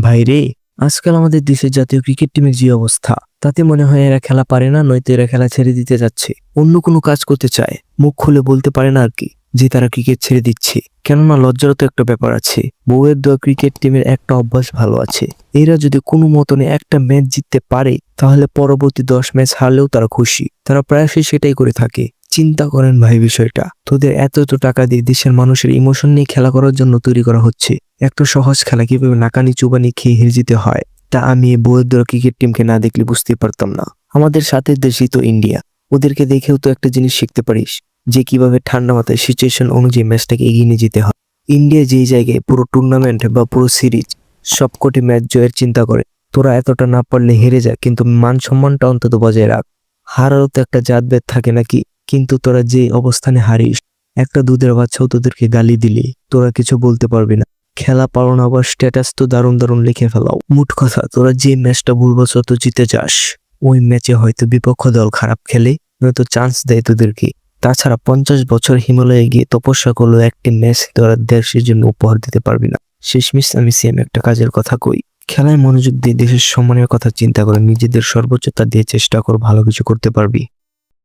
ভাইরে, আজকাল আমাদের দেশের জাতীয় ক্রিকেট টিমের যে অবস্থা, তাতে মনে হয় এরা খেলা পারে না, নয়তো এরা খেলা ছেড়ে দিতে যাচ্ছে, অন্য কোনো কাজ করতে চায়। মুখ খুলে বলতে পারে না আর কি যে তারা ক্রিকেট ছেড়ে দিচ্ছে। কেননা লজ্জারও তো একটা ব্যাপার আছে। বউয়ের দেওয়া ক্রিকেট টিমের একটা অভ্যাস ভালো আছে, এরা যদি কোনো মতনে একটা ম্যাচ জিততে পারে তাহলে পরবর্তী 10 ম্যাচ হারলেও তারা খুশি। তারা প্রায়শই সেটাই করে থাকে। চিন্তা করেন ভাই বিষয়টা, তোদের এত এত টাকা দিয়ে দেশের মানুষের ইমোশন নিয়ে খেলা করার জন্য তৈরি করা হচ্ছে। একটা সহজ খেলা কিভাবে নাকানি চুবানি খেয়ে হেরে যেতে হয়, তা আমি এই বউয়ের দেওয়া ক্রিকেট টিমকে না দেখলে বুঝতে পারতাম না। আমাদের সাথে দেশই তো ইন্ডিয়া, ওদেরকে দেখেও তো একটা জিনিস শিখতে পারিস যে কিভাবে ঠান্ডা মাথায় সিচুয়েশন অনুযায়ী ম্যাচটাকে এগিয়ে নিয়ে যেতে হয়। ইন্ডিয়া যেই জায়গায় পুরো টুর্নামেন্ট বা পুরো সিরিজ সবকটি ম্যাচ জয়ের চিন্তা করে, তোরা এতটা না পারলে হেরে যা, কিন্তু মান সম্মানটা অন্তত বজায় রাখ। হারারও তো একটা জাতভেদ থাকে নাকি? কিন্তু তোরা যে অবস্থানে হারিস, একটা দুধের বাচ্চাও তোদেরকে গালি দিলে তোরা কিছু বলতে পারবি না। খেলা পারো না, আবার স্ট্যাটাস তো দারুণ দারুণ লিখে ফেলাও। মোট কথা, তোরা যে ম্যাচটা ভুলবশত জিতে যাস, ওই ম্যাচে হয়তো বিপক্ষ দল খারাপ খেলে, নয়তো চান্স দেয় তোদেরকে। তাছাড়া 50 বছর হিমালয়ে গিয়ে তপস্যা করলো একটি ম্যাচ তোরা দেশের জন্য উপহার দিতে পারবি না। শেষমেশ আমি সেম একটা কাজের কথা কই, খেলায় মনোযোগ দিয়ে দেশের সম্মানের কথা চিন্তা করে নিজেদের সর্বোচ্চতা দিয়ে চেষ্টা কর, ভালো কিছু করতে পারবি।